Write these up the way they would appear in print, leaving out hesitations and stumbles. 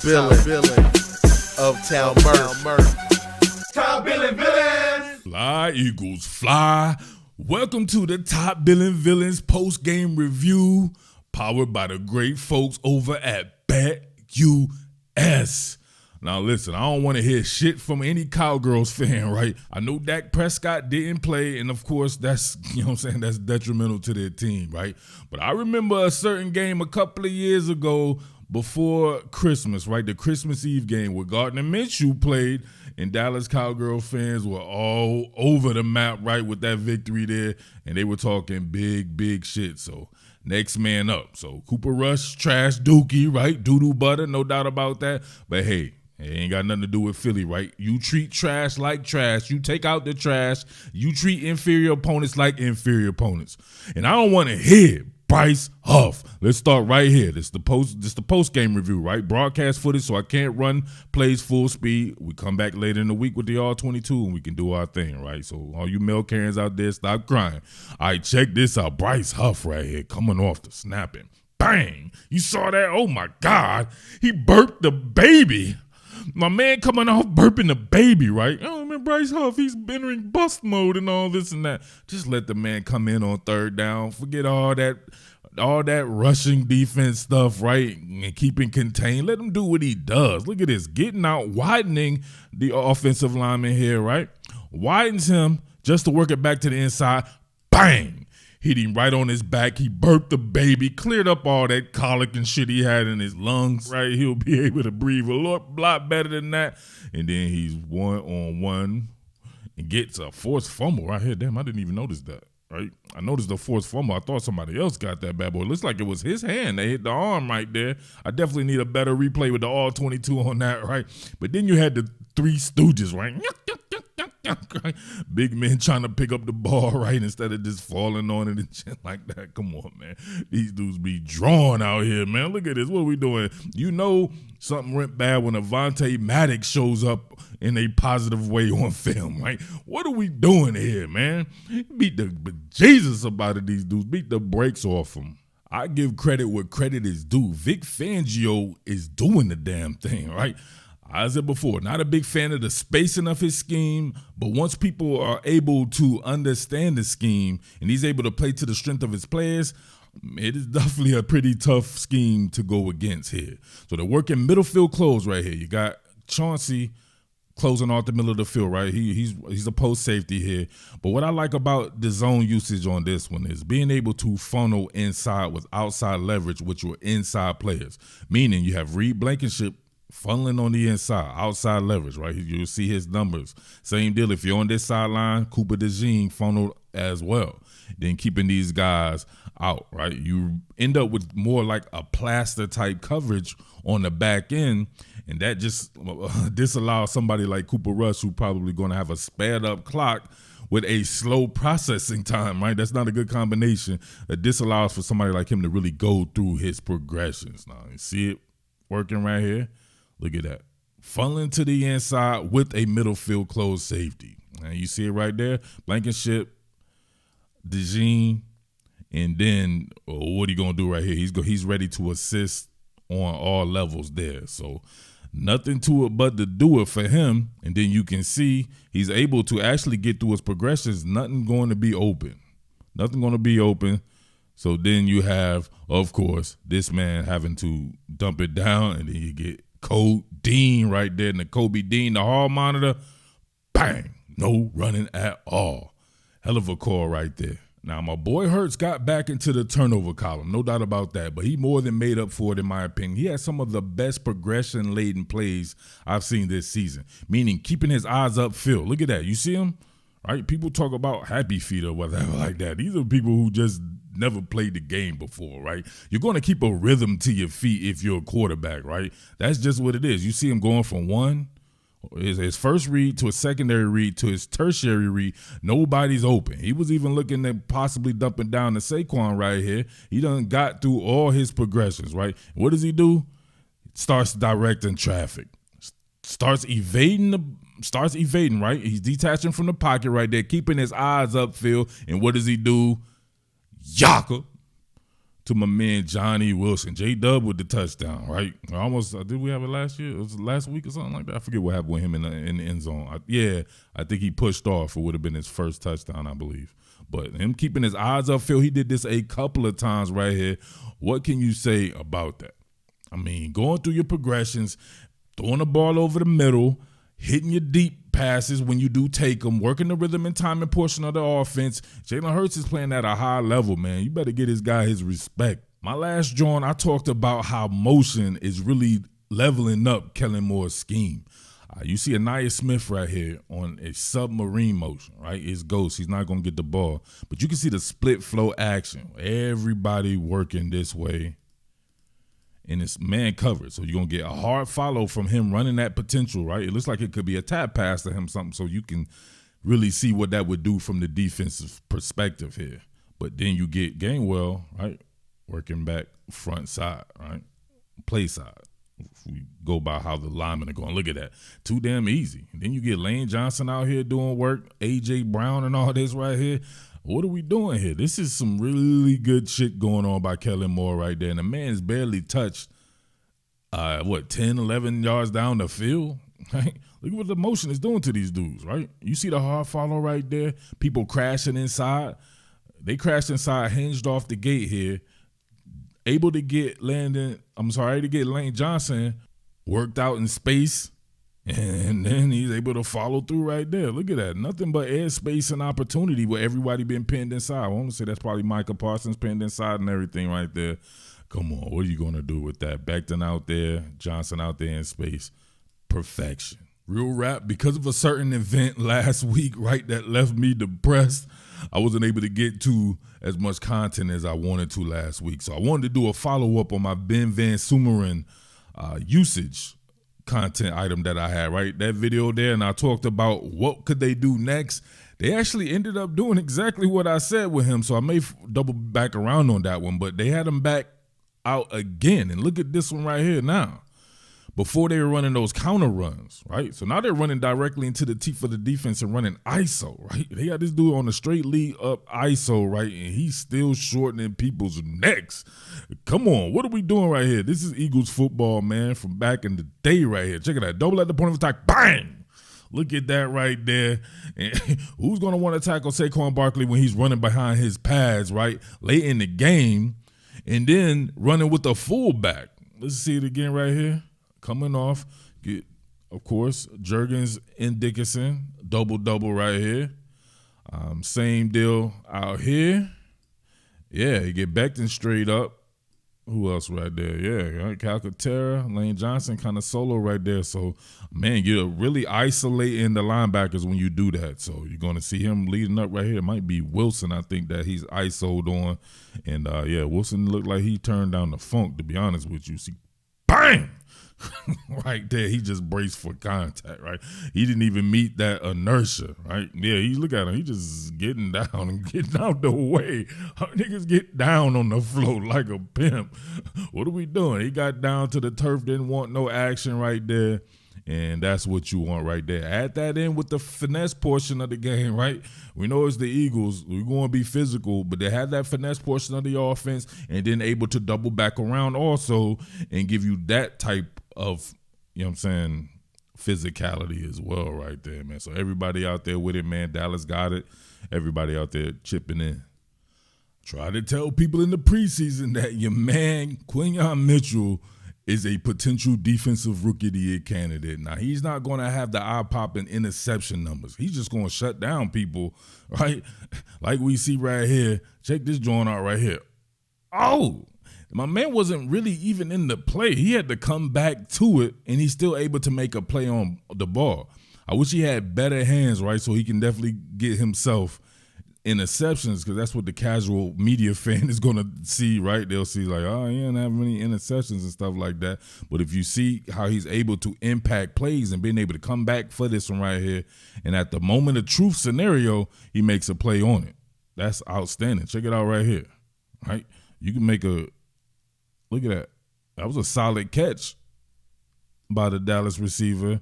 Billin of Town Murph. Top Billin Villains. Fly, Eagles, fly. Welcome to the Top Billin Villains Post-Game Review, powered by the great folks over at BetUS. Now listen, I don't want to hear shit from any Cowgirls fan, right? I know Dak Prescott didn't play, and of course that's, that's detrimental to their team, right? But I remember a certain game a couple of years ago before Christmas, right? The Christmas Eve game where Gardner Minshew played, and Dallas Cowgirl fans were all over the map, right, with that victory there, and they were talking big shit. So next man up. So Cooper Rush, trash Dookie, right? Doo-doo butter, no doubt about that. But hey, it ain't got nothing to do with Philly, right? You treat trash like trash. You take out the trash. You treat inferior opponents like inferior opponents. And I don't want to hear Bryce Huff. Let's start right here. This the post-game review, right? Broadcast footage, so I can't run plays full speed. We come back later in the week with the All-22, and we can do our thing, right? So all you male Karens out there, stop crying. All right, check this out. Bryce Huff right here coming off the snapping. Bang! You saw that? Oh, my God. He burped the baby. My man coming off burping the baby, right? Oh, man, Bryce Huff, he's entering bust mode and all this and that. Just let the man come in on third down. Forget all that rushing defense stuff, right? And keeping contained. Let him do what he does. Look at this. Getting out, widening the offensive lineman here, right? Widens him just to work it back to the inside. Bang! Hit him right on his back. He burped the baby, cleared up all that colic and shit he had in his lungs, right? He'll be able to breathe a lot better than that. And then he's 1-on-1 and gets a forced fumble right here. Damn, I didn't even notice that, right? I noticed the forced fumble. I thought somebody else got that bad boy. It looks like it was his hand. They hit the arm right there. I definitely need a better replay with the All-22 on that, right? But then you had the Three Stooges, right? Big men trying to pick up the ball, right, instead of just falling on it and shit like that. Come on, man. These dudes be drawn out here, man. Look at this. What are we doing? You know something went bad when Avonte Maddox shows up in a positive way on film, right? What are we doing here, man? Beat the bejesus about it, these dudes. Beat the brakes off them. I give credit where credit is due. Vic Fangio is doing the damn thing, right? I said before, not a big fan of the spacing of his scheme, but once people are able to understand the scheme and he's able to play to the strength of his players, it is definitely a pretty tough scheme to go against here. So they're working middle field close right here. You got Chauncey closing off the middle of the field, right? He's a post safety here. But what I like about the zone usage on this one is being able to funnel inside with outside leverage with your inside players, meaning you have Reed Blankenship funneling on the inside, outside leverage, right? You'll see his numbers. Same deal if you're on this sideline, Cooper DeJean funneled as well. Then keeping these guys out, right? You end up with more like a plaster type coverage on the back end, and that just disallows somebody like Cooper Rush, who probably going to have a sped up clock with a slow processing time, right? That's not a good combination. That disallows for somebody like him to really go through his progressions. Now, you see it working right here? Look at that. Funneling to the inside with a middle field closed safety. And you see it right there. Blankenship, DeJean, and then what are you going to do right here? He's ready to assist on all levels there. So nothing to it but to do it for him. And then you can see he's able to actually get through his progressions. Nothing going to be open. Nothing going to be open. So then you have, of course, this man having to dump it down, and then you get Code Dean right there, and the Kobe Dean, the hall monitor, bang, no running at all. Hell of a call right there. Now, my boy Hurts got back into the turnover column, no doubt about that, but he more than made up for it, in my opinion. He had some of the best progression-laden plays I've seen this season, meaning keeping his eyes upfield. Look at that. You see him? Right? People talk about happy feet or whatever like that. These are people who just never played the game before, right? You're going to keep a rhythm to your feet if you're a quarterback, right? That's just what it is. You see him going from his first read to a secondary read to his tertiary read. Nobody's open. He was even looking at possibly dumping down to Saquon right here. He done got through all his progressions, right? What does he do? Starts directing traffic. Starts evading, right? He's detaching from the pocket right there, keeping his eyes upfield. And what does he do? Yaka. to my man Johnny Wilson. J-Dub with the touchdown, right? Almost, did we have it last year? It was last week or something like that? I forget what happened with him in the end zone. I think he pushed off. It would have been his first touchdown, I believe. But him keeping his eyes upfield, he did this a couple of times right here. What can you say about that? I mean, going through your progressions, throwing the ball over the middle, hitting your deep passes when you do take them, working the rhythm and timing portion of the offense. Jalen Hurts is playing at a high level, man. You better get this guy his respect. My last joint, I talked about how motion is really leveling up Kellen Moore's scheme. You see Anaya Smith right here on a submarine motion, right? It's ghost. He's not going to get the ball. But you can see the split flow action. Everybody working this way. And it's man covered. So you're going to get a hard follow from him running that potential, right? It looks like it could be a tap pass to him, something, so you can really see what that would do from the defensive perspective here. But then you get Gainwell, right? Working back front side, right? Play side. If we go by how the linemen are going, look at that. Too damn easy. And then you get Lane Johnson out here doing work, A.J. Brown and all this right here. What are we doing here? This is some really good shit going on by Kellen Moore right there. And the man's barely touched, 10, 11 yards down the field, right? Look at what the motion is doing to these dudes, right? You see the hard follow right there? People crashing inside. They crashed inside, hinged off the gate here. Able to get Lane Johnson worked out in space, and then he's able to follow through right there. Look at that. Nothing but air space and opportunity with everybody being pinned inside. I want to say that's probably Micah Parsons pinned inside and everything right there. Come on, what are you going to do with that? Becton out there, Johnson out there in space. Perfection. Real rap, because of a certain event last week, right, that left me depressed, I wasn't able to get to as much content as I wanted to last week. So I wanted to do a follow-up on my Ben Van Sumeren usage content item that I had, right? That video there, and I talked about what could they do next. They actually ended up doing exactly what I said with him, so I may double back around on that one, but they had him back out again. And look at this one right here now. Before they were running those counter runs, right? So now they're running directly into the teeth of the defense and running ISO, right? They got this dude on a straight lead up ISO, right? And he's still shortening people's necks. Come on, what are we doing right here? This is Eagles football, man, from back in the day right here. Check it out. Double at the point of attack. Bang! Look at that right there. And who's going to want to tackle Saquon Barkley when he's running behind his pads, right? Late in the game, and then running with the fullback. Let's see it again right here. Coming off, get, of course, Juergens and Dickinson, double right here. Same deal out here. Yeah, you get Becton straight up. Who else right there? Yeah, right? Calcaterra, Lane Johnson kind of solo right there. So, man, you're really isolating the linebackers when you do that. So you're going to see him leading up right here. It might be Wilson, I think, that he's ISO'd on. And, Wilson looked like he turned down the funk, to be honest with you. See, bang! Right there, he just braced for contact, right? He didn't even meet that inertia, right? Yeah, you look at him, he just getting down and getting out the way. Niggas get down on the floor like a pimp. What are we doing? He got down to the turf, didn't want no action right there. And that's what you want right there. Add that in with the finesse portion of the game, right? We know it's the Eagles. We're going to be physical, but they had that finesse portion of the offense and then able to double back around also and give you that type of, you know what I'm saying, physicality as well right there, man. So everybody out there with it, man. Dallas got it. Everybody out there chipping in. Try to tell people in the preseason that your man, Quinyon Mitchell, is a potential defensive rookie of the year candidate. Now, he's not going to have the eye-popping interception numbers. He's just going to shut down people, right? Like we see right here. Check this joint out right here. Oh, my man wasn't really even in the play. He had to come back to it, and he's still able to make a play on the ball. I wish he had better hands, right, so he can definitely get himself interceptions, because that's what the casual media fan is going to see, right? They'll see like, oh, he didn't have many interceptions and stuff like that. But if you see how he's able to impact plays and being able to come back for this one right here, and at the moment of truth scenario, he makes a play on it. That's outstanding. Check it out right here, right? You can make a – look at that. That was a solid catch by the Dallas receiver.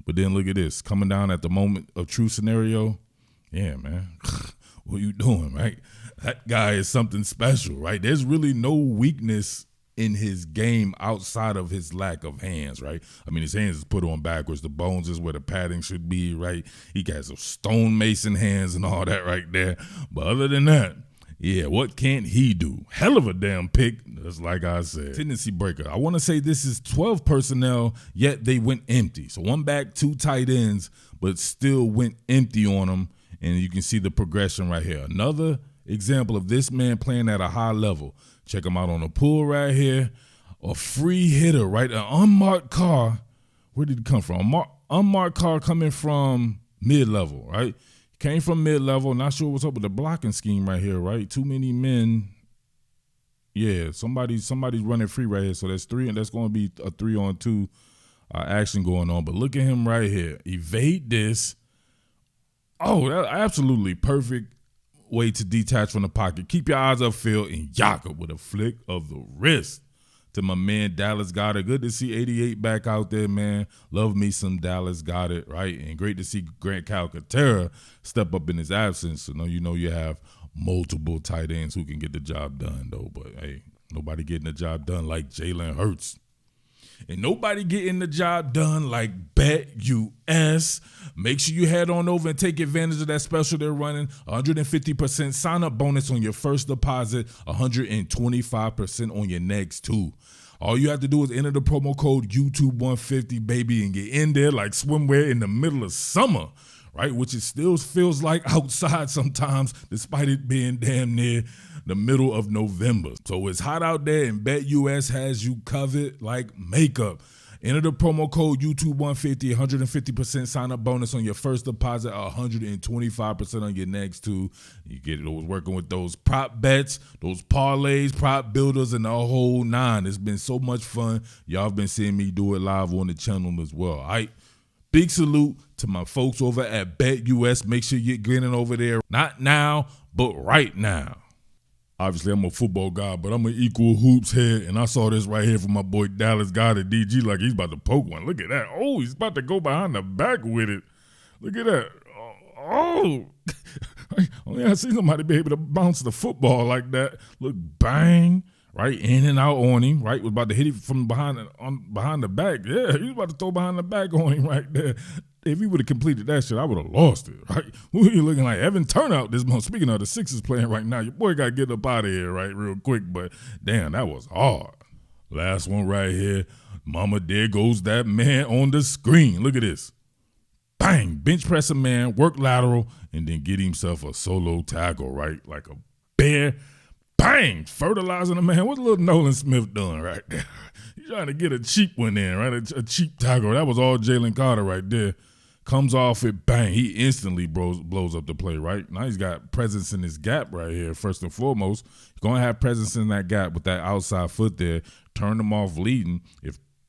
But then look at this. Coming down at the moment of truth scenario, yeah, man. What are you doing, right? that guy is something special, right? There's really no weakness in his game outside of his lack of hands, right? I mean, his hands is put on backwards. The bones is where the padding should be, right? He got some stonemason hands and all that right there. But other than that, yeah, what can't he do? Hell of a damn pick, just like I said. Tendency breaker. I want to say this is 12 personnel, yet they went empty. So 1 back, 2 tight ends, but still went empty on them. And you can see the progression right here. Another example of this man playing at a high level. Check him out on the pool right here. A free hitter, right? An unmarked car. Where did it come from? Unmarked car coming from mid-level, right? Came from mid-level. Not sure what's up with the blocking scheme right here, right? Too many men. Yeah, somebody's running free right here. So that's 3, and that's going to be a 3-on-2 action going on. But look at him right here. Evade this. Oh, that's absolutely perfect way to detach from the pocket. Keep your eyes upfield and yaka with a flick of the wrist to my man Dallas Goedert. Good to see 88 back out there, man. Love me some Dallas Goedert, right? And great to see Grant Calcaterra step up in his absence. So you have multiple tight ends who can get the job done, though. But, hey, nobody getting the job done like Jalen Hurts. And nobody getting the job done like BetUS. Make sure you head on over and take advantage of that special they're running. 150% sign-up bonus on your first deposit, 125% on your next 2. All you have to do is enter the promo code YouTube150, baby, and get in there like swimwear in the middle of summer, right? Which it still feels like outside sometimes, despite it being damn near the middle of November. So it's hot out there, and BetUS has you covered like makeup. Enter the promo code YouTube150, 150% sign-up bonus on your first deposit, 125% on your next 2. You get it working with those prop bets, those parlays, prop builders, and the whole 9. It's been so much fun. Y'all have been seeing me do it live on the channel as well. All right. Big salute to my folks over at BetUS. Make sure you're grinning over there. Not now, but right now. Obviously, I'm a football guy, but I'm an equal hoops head, and I saw this right here from my boy Dallas Goedert, DG, like he's about to poke one. Look at that. Oh, he's about to go behind the back with it. Look at that. Oh. I see somebody be able to bounce the football like that. Look, bang, right, in and out on him, right? Was about to hit him from behind the back. Yeah, he was about to throw behind the back on him right there. If he would have completed that shit, I would have lost it, right? Who are you looking like? Evan Turnout this month. Speaking of the Sixers playing right now, your boy got to get up out of here, right, real quick. But, damn, that was hard. Last one right here. Mama, there goes that man on the screen. Look at this. Bang, bench press a man, work lateral, and then get himself a solo tackle, right? Like a bear. Bang, fertilizing a man. What little Nolan Smith doing right there? He's trying to get a cheap one in, right? A cheap tackle. That was all Jalen Carter right there. Comes off it, bang. He instantly blows up the play, right? Now he's got presence in his gap right here, first and foremost. He's going to have presence in that gap with that outside foot there. Turn him off leading.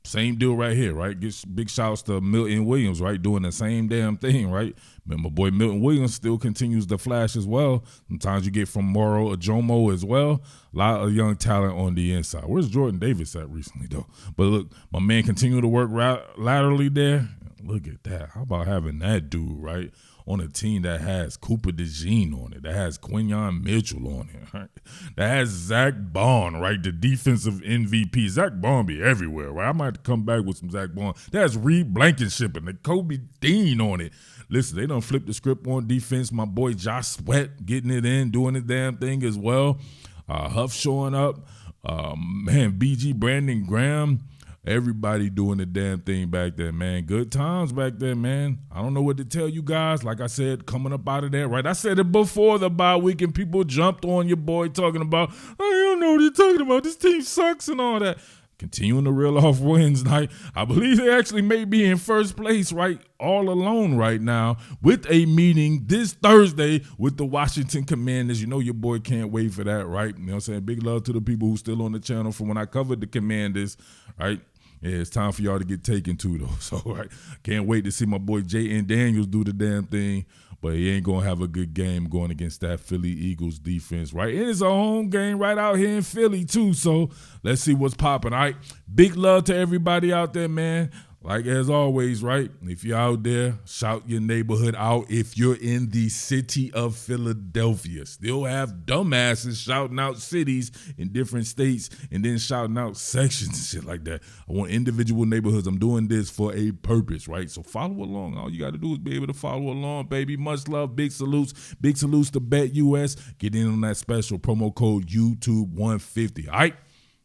Same deal right here, right? Get big shouts to Milton Williams, right? Doing the same damn thing, right? Man, my boy Milton Williams still continues to flash as well. Sometimes you get from Moro Ajomo as well. A lot of young talent on the inside. Where's Jordan Davis at recently, though? But look, my man continued to work laterally there. Look at that. How about having that dude, right, on a team that has Cooper DeJean on it, that has Quinyon Mitchell on it, right? That has Zach Bond, right, the defensive MVP. Zach Bond be everywhere, right? I might have to come back with some Zach Bond. That has Reed Blankenship and the Kobe Dean on it. Listen, they done flipped the script on defense. My boy Josh Sweat getting it in, doing the damn thing as well. Huff showing up. BG Brandon Graham. Everybody doing the damn thing back there, man. Good times back there, man. I don't know what to tell you guys. Like I said, coming up out of there, right? I said it before the bye week, and people jumped on your boy talking about, I don't know what you're talking about. This team sucks and all that. Continuing to reel off wins, night. I believe they actually may be in first place, right, all alone right now with a meeting this Thursday with the Washington Commanders. You know your boy can't wait for that, right? You know what I'm saying? Big love to the people who's still on the channel from when I covered the Commanders, right? Yeah, it's time for y'all to get taken to, though. So, right, can't wait to see my boy J.N. Daniels do the damn thing. But he ain't going to have a good game going against that Philly Eagles defense, right? And it's a home game right out here in Philly, too. So let's see what's popping, all right? Big love to everybody out there, man. Like as always, right? If you're out there, shout your neighborhood out. If you're in the city of Philadelphia, still have dumbasses shouting out cities in different states and then shouting out sections and shit like that. I want individual neighborhoods. I'm doing this for a purpose, right? So follow along. All you got to do is be able to follow along, baby. Much love. Big salutes. Big salutes to BetUS. Get in on that special promo code YouTube150. All right?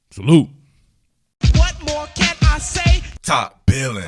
Salute. What more can I say? Top Billin.